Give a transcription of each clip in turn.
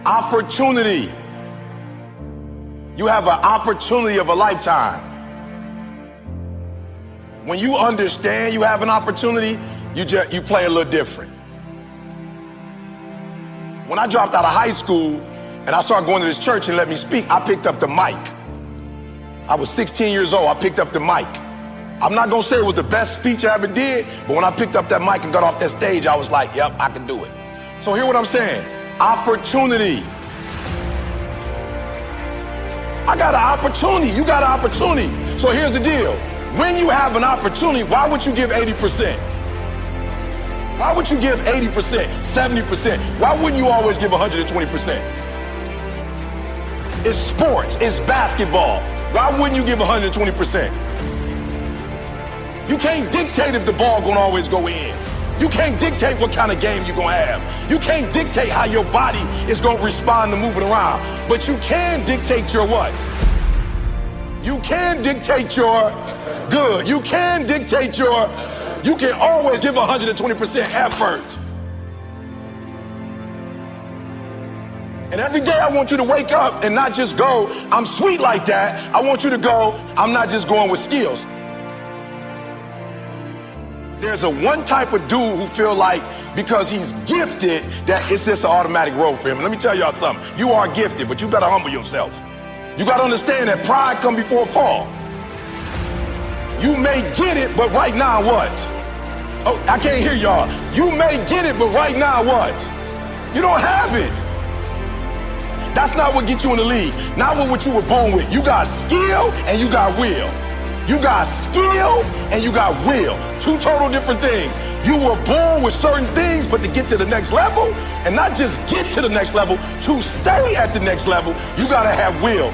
Opportunity. You have an opportunity of a lifetime. When you understand you have an opportunity, you play a little different. When I dropped out of high school and I started going to this church and let me speak, I picked up the mic. I was 16 years old, I picked up the mic. I'm not gonna say it was the best speech I ever did, but when I picked up that mic and got off that stage, I was like, yep, I can do it. So hear what I'm saying, opportunity. I got an opportunity, you got an opportunity. So here's the deal, when you have an opportunity, why would you give 80%? Why would you give 80%, 70%? Why wouldn't you always give 120%? It's sports, it's basketball. Why wouldn't you give 120%? You can't dictate if the ball gonna always go in. You can't dictate what kind of game you're gonna have. You can't dictate how your body is gonna respond to moving around. But you can dictate your what? You can dictate your good. You can dictate your, you can always give 120% effort. And every day I want you to wake up and not just go, I'm sweet like that. I want you to go, I'm not just going with skills. There's a one type of dude who feel like because he's gifted that it's just an automatic road for him. Let me tell y'all something. You are gifted, but you gotta humble yourself. You gotta understand that pride comes before a fall. You may get it, but right now what? Oh, I can't hear y'all. You may get it, but right now what? You don't have it. That's not what gets you in the league. Not what you were born with. You got skill and you got will. You got skill and you got will. Two total different things. You were born with certain things, but to get to the next level, and not just get to the next level, to stay at the next level, you gotta have will.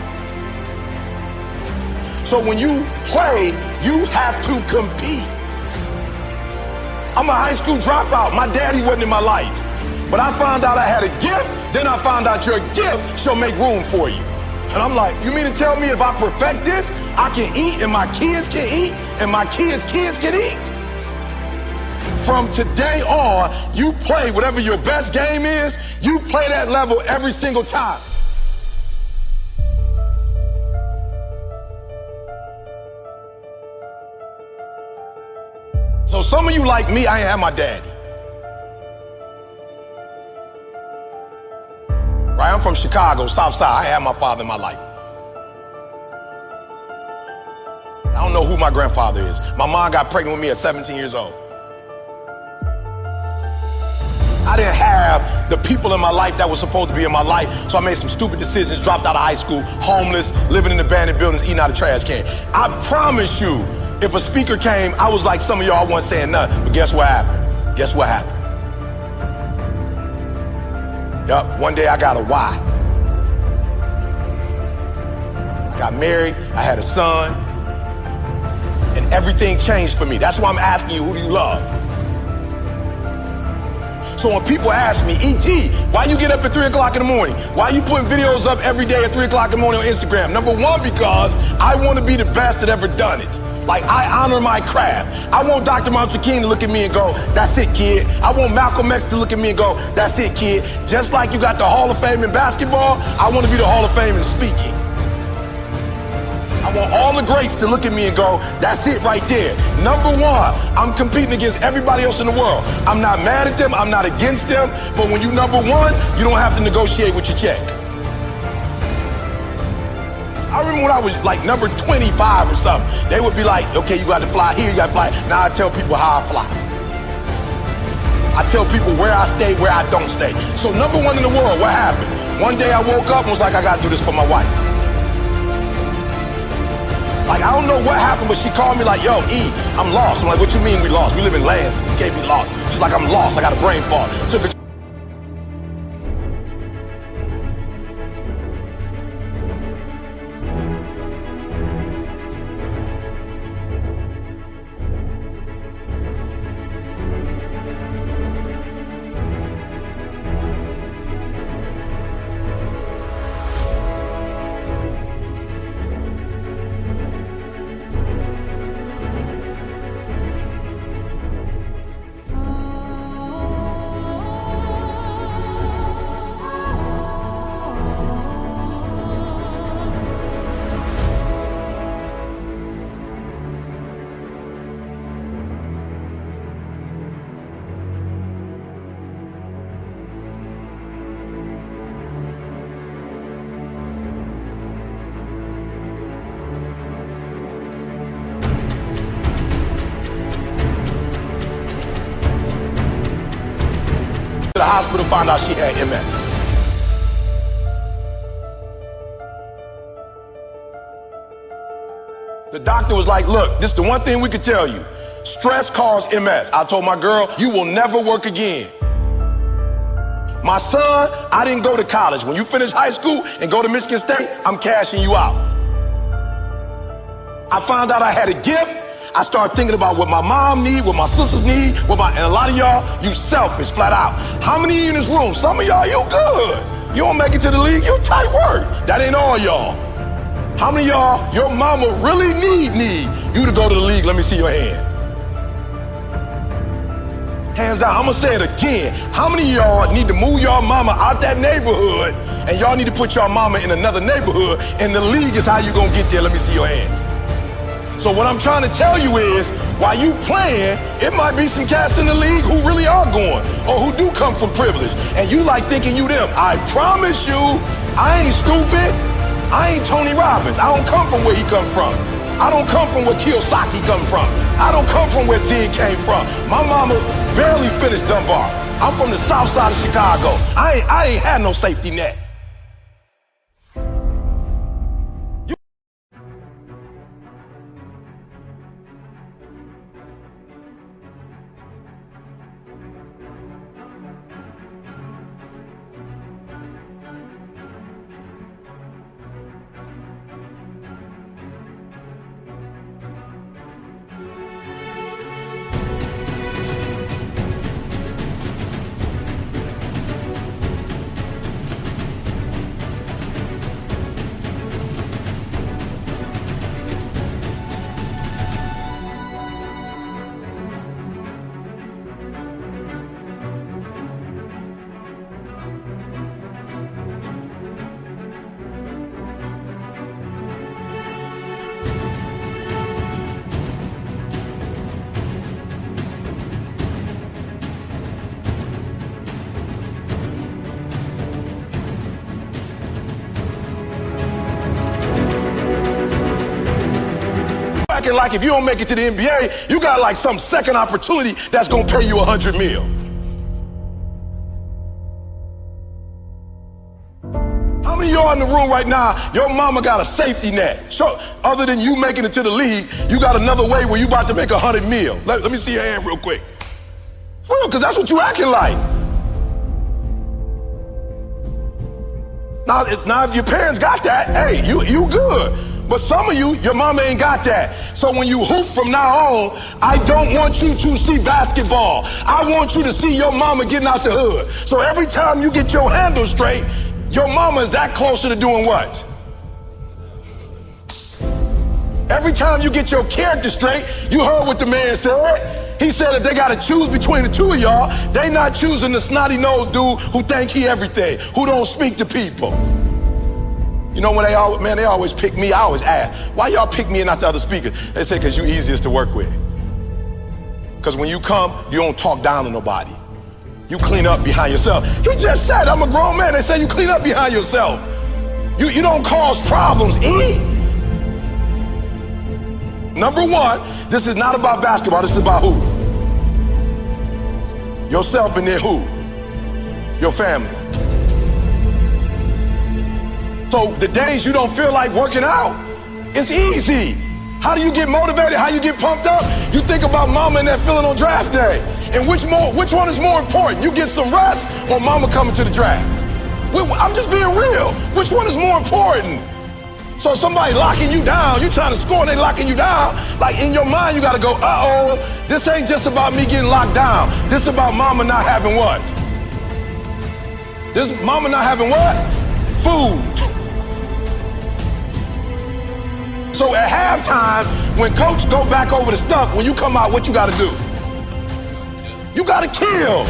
So when you play, you have to compete. I'm a high school dropout. My daddy wasn't in my life. But I found out I had a gift, then I found out your gift shall make room for you. And I'm like, you mean to tell me if I perfect this, I can eat and my kids can eat and my kids' kids can eat? From today on, you play whatever your best game is, you play that level every single time. So some of you like me, I ain't have my daddy. Right, I'm from Chicago, South Side. I had my father in my life. I don't know who my grandfather is. My mom got pregnant with me at 17 years old. I didn't have the people in my life that were supposed to be in my life, so I made some stupid decisions, dropped out of high school, homeless, living in abandoned buildings, eating out of trash can. I promise you, if a speaker came, I was like some of y'all, I wasn't saying nothing, but guess what happened? Guess what happened? Yup, one day I got a why. I got married, I had a son, and everything changed for me. That's why I'm asking you, who do you love? So when people ask me, E.T., why you get up at 3 o'clock in the morning? Why you putting videos up every day at 3 o'clock in the morning on Instagram? Number one, because I want to be the best that ever done it. Like, I honor my craft. I want Dr. Martin Luther King to look at me and go, that's it, kid. I want Malcolm X to look at me and go, that's it, kid. Just like you got the Hall of Fame in basketball, I want to be the Hall of Fame in speaking. I want all the greats to look at me and go, that's it right there. Number one, I'm competing against everybody else in the world. I'm not mad at them, I'm not against them, but when you number one, you don't have to negotiate with your check. I remember when I was like number 25 or something, they would be like, okay, you got to fly here, you got to fly. Now I tell people how I fly. I tell people where I stay, where I don't stay. So number one in the world, what happened? One day I woke up and was like, I got to do this for my wife. Like, I don't know what happened, but she called me like, yo, E, I'm lost. I'm like, what you mean we lost? We live in Lansing. You can't be lost. She's like, I'm lost. I got a brain fog. Took her hospital, found out she had MS. The doctor was like, look, this is the one thing we could tell you. Stress caused MS. I told my girl, you will never work again. My son, I didn't go to college. When you finish high school and go to Michigan State, I'm cashing you out. I found out I had a gift. I started thinking about what my mom need, what my sisters need, and a lot of y'all, you selfish, flat out. How many of you in this room? Some of y'all, you good. You don't make it to the league, you tight work. That ain't all y'all. How many of y'all, your mama really need you to go to the league? Let me see your hand. Hands down, I'm gonna say it again. How many of y'all need to move y'all mama out that neighborhood and y'all need to put y'all mama in another neighborhood and the league is how you gonna get there? Let me see your hand. So what I'm trying to tell you is, while you playing, it might be some cats in the league who really are going or who do come from privilege and you like thinking you them. I promise you, I ain't stupid. I ain't Tony Robbins. I don't come from where he come from. I don't come from where Kiyosaki come from. I don't come from where Zig came from. My mama barely finished Dunbar. I'm from the south side of Chicago. I ain't had no safety net. Like if you don't make it to the NBA, you got like some second opportunity that's gonna pay you $100 million. How many of y'all in the room right now, your mama got a safety net? So, other than you making it to the league, you got another way where you about to make $100 million. Let me see your hand real quick. For real, because that's what you acting like. Now if your parents got that, hey, you good. But some of you, your mama ain't got that. So when you hoop from now on, I don't want you to see basketball. I want you to see your mama getting out the hood. So every time you get your handle straight, your mama is that closer to doing what? Every time you get your character straight, you heard what the man said. He said if they got to choose between the two of y'all, they not choosing the snotty-nosed dude who think he everything, who don't speak to people. You know when they always pick me, I always ask, why y'all pick me and not the other speakers? They say, because you easiest to work with. Because when you come, you don't talk down to nobody. You clean up behind yourself. He just said, I'm a grown man. They say you clean up behind yourself. You don't cause problems, E. Number one, this is not about basketball, this is about who? Yourself and then who? Your family. So the days you don't feel like working out, it's easy. How do you get motivated? How you get pumped up? You think about mama and that feeling on draft day. And which one is more important? You get some rest or mama coming to the draft? I'm just being real. Which one is more important? So somebody locking you down, you trying to score and they locking you down, like in your mind you gotta go, uh-oh, this ain't just about me getting locked down. This is about mama not having what? This mama not having what? Food. So at halftime, when coach go back over the stuff, when you come out, what you gotta do? You gotta kill.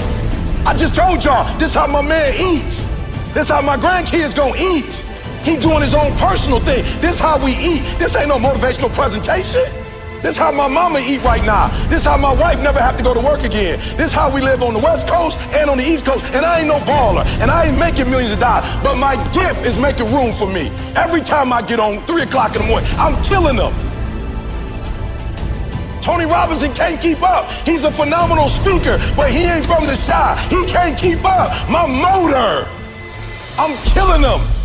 I just told y'all, this is how my man eats. This is how my grandkids gonna eat. He doing his own personal thing. This is how we eat. This ain't no motivational presentation. This is how my mama eat right now. This is how my wife never have to go to work again. This is how we live on the West Coast and on the East Coast. And I ain't no baller. And I ain't making millions of dollars. But my gift is making room for me. Every time I get on 3 o'clock in the morning, I'm killing them. Tony Robinson can't keep up. He's a phenomenal speaker, but he ain't from the Chi. He can't keep up. My motor, I'm killing him.